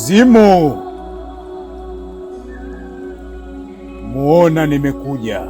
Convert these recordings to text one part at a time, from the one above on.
Mizimu, muona nimekuja,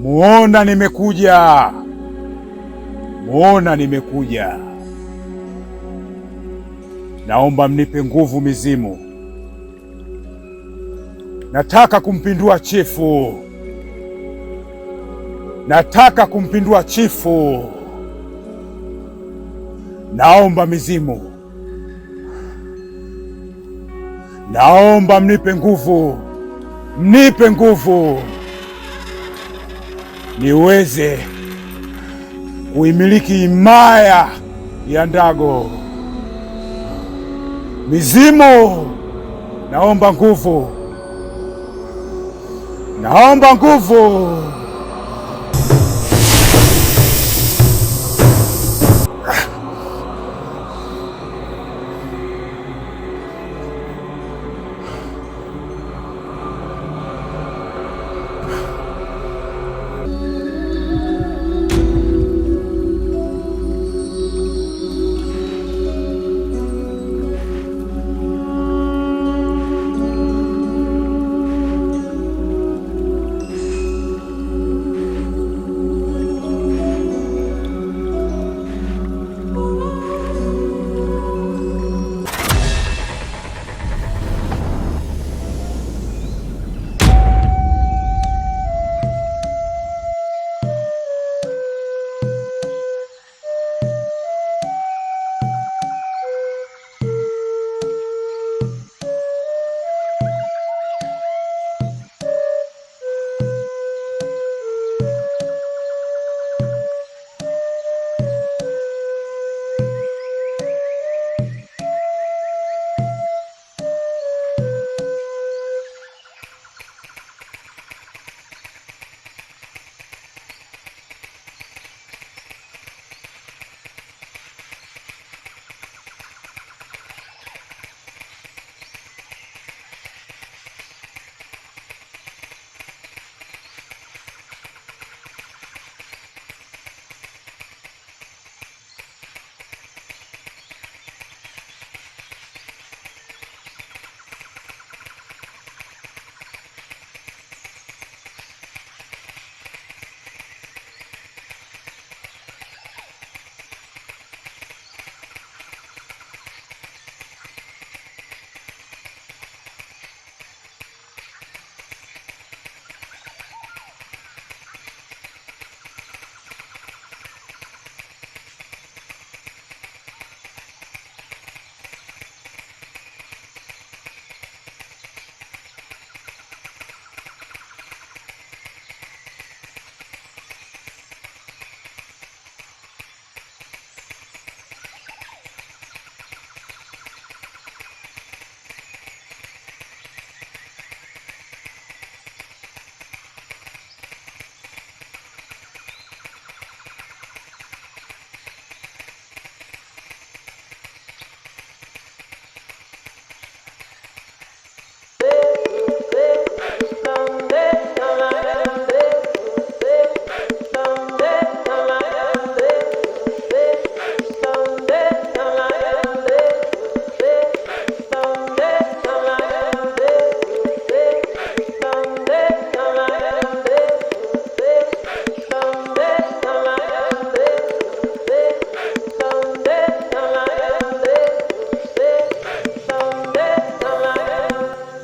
muona nimekuja, muona nimekuja. Naomba mnipe nguvu mizimu. Nataka kumpindua chifu, nataka kumpindua chifu. Naomba mizimu, naomba mnipe nguvu, mnipe nguvu niweze kuimiliki himaya ya Ndago. Mizimu, naomba nguvu, naomba nguvu.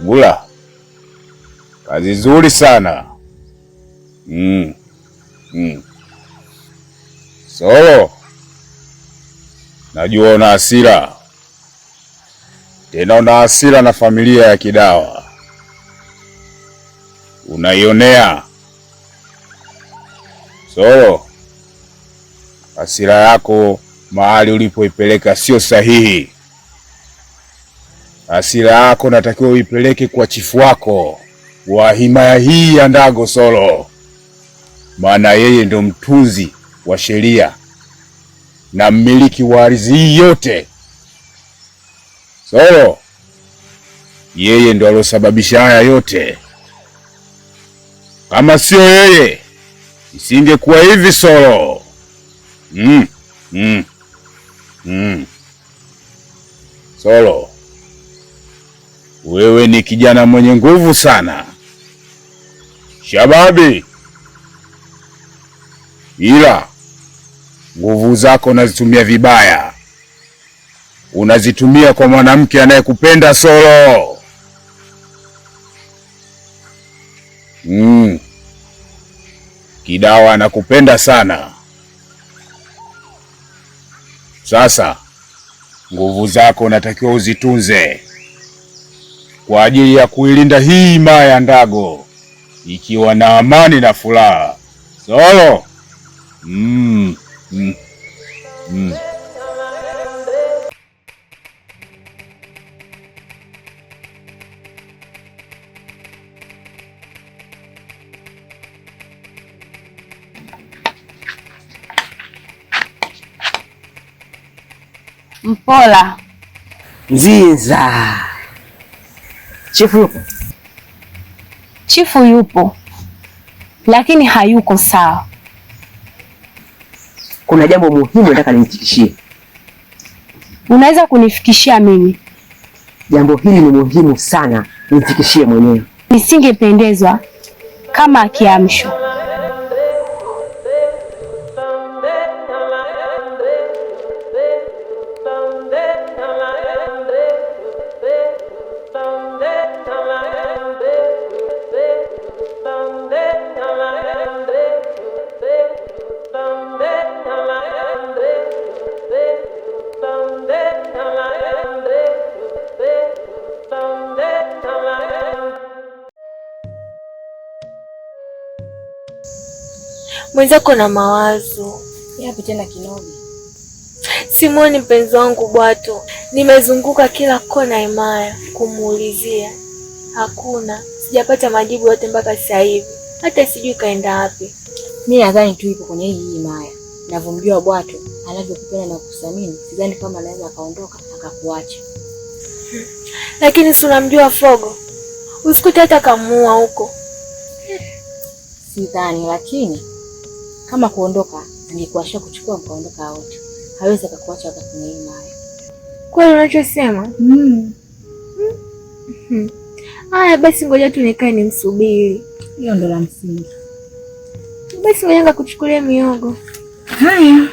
Gula, kazi nzuri sana. Solo, najua una hasira, tena una hasira na familia ya Kidawa. Unaionea. Solo, hasira yako mahali ulipoipeleka sio sahihi. Hasira yako natakiwa uipeleke kwa chifu wako wa himaya hii ya Ndago Solo, maana yeye ndo mtunzi wa sheria na mmiliki wa ardhi hii yote. Solo, yeye ndo alosababisha haya yote. Kama sio yeye, isingekuwa hivi Solo. Solo, wewe ni kijana mwenye nguvu sana, shababi, ila nguvu zako unazitumia vibaya. Unazitumia kwa mwanamke anayekupenda Solo. Kidawa anakupenda sana. Sasa nguvu zako unatakiwa uzitunze kwa ajili ya kuilinda hii himaya ya Ndago ikiwa na amani na furaha. Solo. Mpola. Nzinza. Chifu yupo? Chifu yupo, lakini hayuko sawa. Kuna jambo muhimu nataka nimfikishie. Unaweza kunifikishia mimi? Jambo hili ni muhimu sana, nimfikishie mwenyewe. Nisingependezwa kama akiamshwa. Mwenzako na mawazo. Yapi tena Kinobi? Simoni mpenzi wangu Bwato. Nimezunguka kila kona himaya kumuulizia. Hakuna. Sijapata majibu yote mpaka sasa hivi. Hata sijui kaenda wapi. Mimi nadhani tu ipo kwenye hii himaya. Ninavyomjua Bwato, anavyokupenda na kukusamini, sidhani kama anaweza akaondoka akakuacha. Lakini si unamjua Fogo? Usikute hata kamuua huko. Sidhani, lakini kama kuondoka, angekuashia kuchukua mkaondoka wote. Hawezi akakuacha hata kwenye hii himaya. Kweli unachosema? Haya basi ngoja tu nikae nimsubiri. Hiyo ndo la msingi. Basi ngoja kuchukulia miogo. Haya.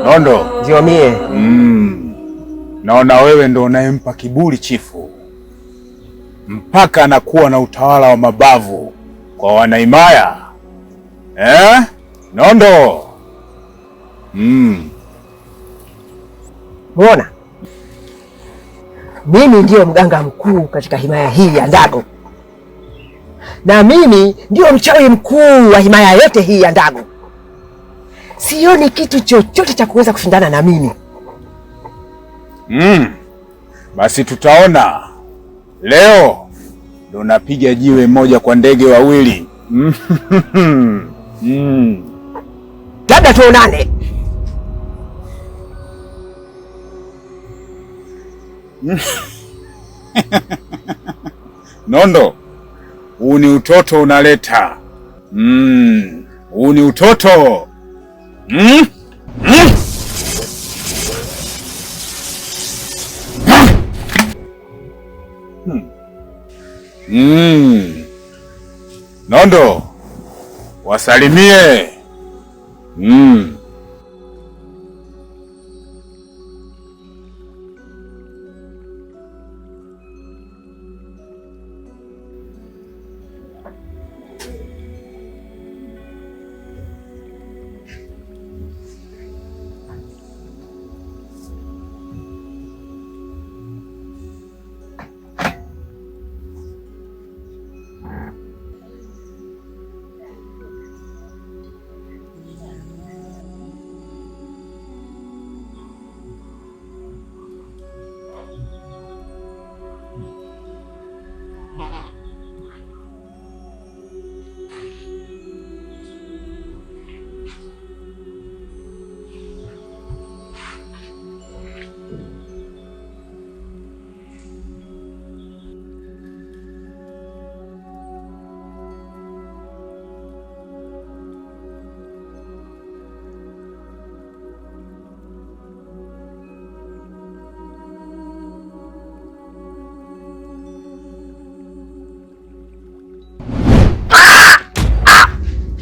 Nondo. Ndio mie. Naona wewe ndo unayempa kiburi chifu, mpaka anakuwa na utawala wa mabavu kwa wanaimaya. Nondo. Muona? Mimi ndiyo mganga mkuu katika himaya hii ya Ndago. Na mimi ndiyo mchawi mkuu wa himaya yote hii ya Ndago. Sioni kitu chochote cha kuweza kushindana na mimi. Basi tutaona. Leo ndo napiga jiwe moja kwa ndege wawili. Labda tuonane. Nondo, huu ni utoto unaleta. Huu ni utoto. Nondo, wasalimie.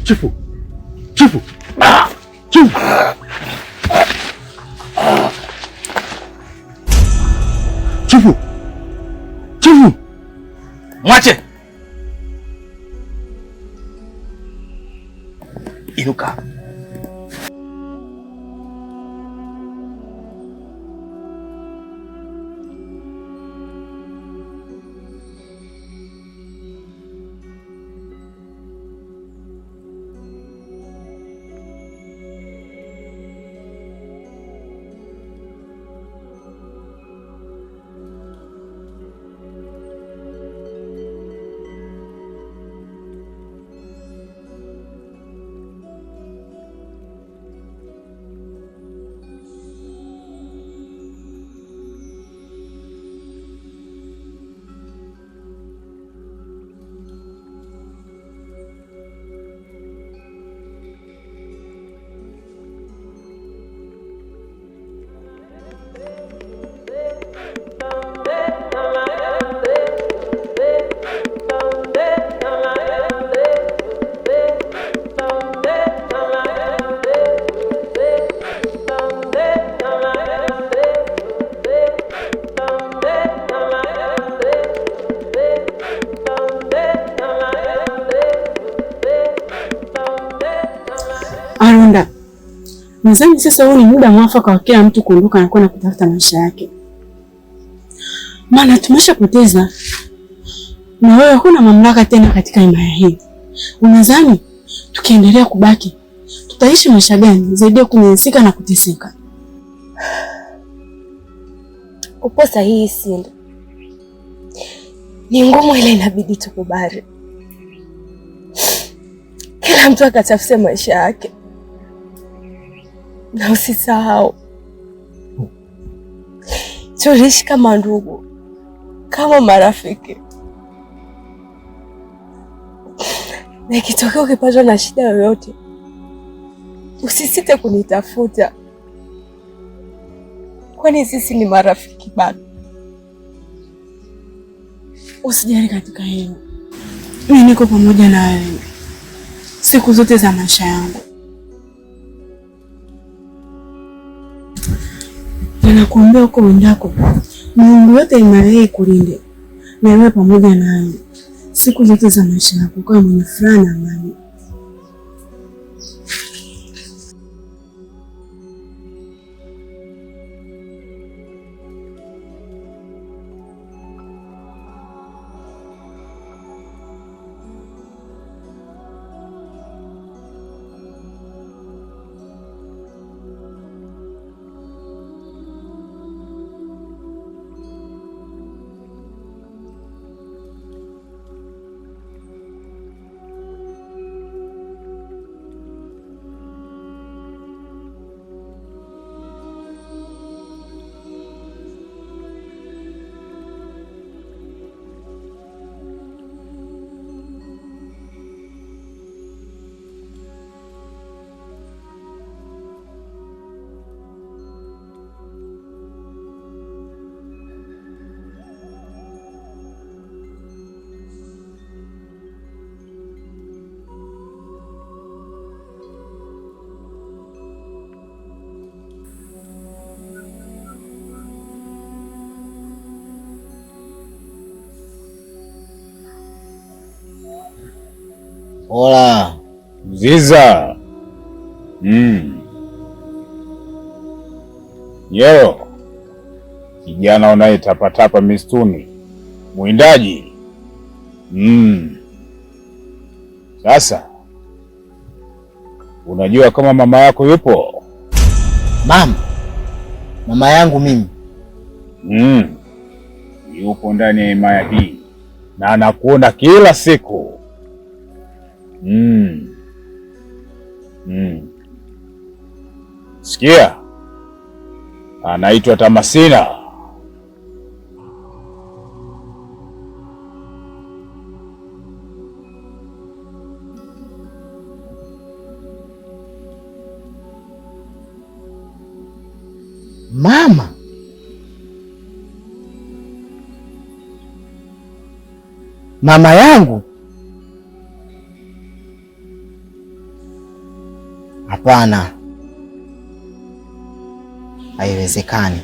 Chifu! Chifu! Chifu! Chifu! Chifu! Mwache! Inuka. Arunda, nadhani sasa huu ni muda mwafaka wa kila mtu kuondoka na kwenda kutafuta maisha yake, maana tumeshapoteza na wewe huna mamlaka tena katika himaya hii. Unadhani tukiendelea kubaki tutaishi maisha gani zaidi ya kunyanyasika na kuteseka? Upo sahihi Sinda, ni ngumu ile inabidi tukubali. Kila mtu akatafute maisha yake, na usisahau tuliishi kama ndugu, kama marafiki, na ikitokea ukipatwa na shida yoyote usisite kunitafuta, kwani sisi ni marafiki bado. Usijali katika hilo, mimi niko pamoja na wewe siku zote za maisha yangu. Ninakuombea huko uendako, Mungu yote imaye kulinde na wewe pamoja na wewe siku zote za maisha yako, kwa mwenye furaha na amani. Hola. Ziza. Yeo, kijana unayetapatapa mistuni, mwindaji. Sasa unajua kama mama yako yupo? Mama yangu mimi? Yupo ndani ya himaya hii na anakuona kila siku. Sikia, anaitwa Tamasina. Mama yangu? Hapana, haiwezekani.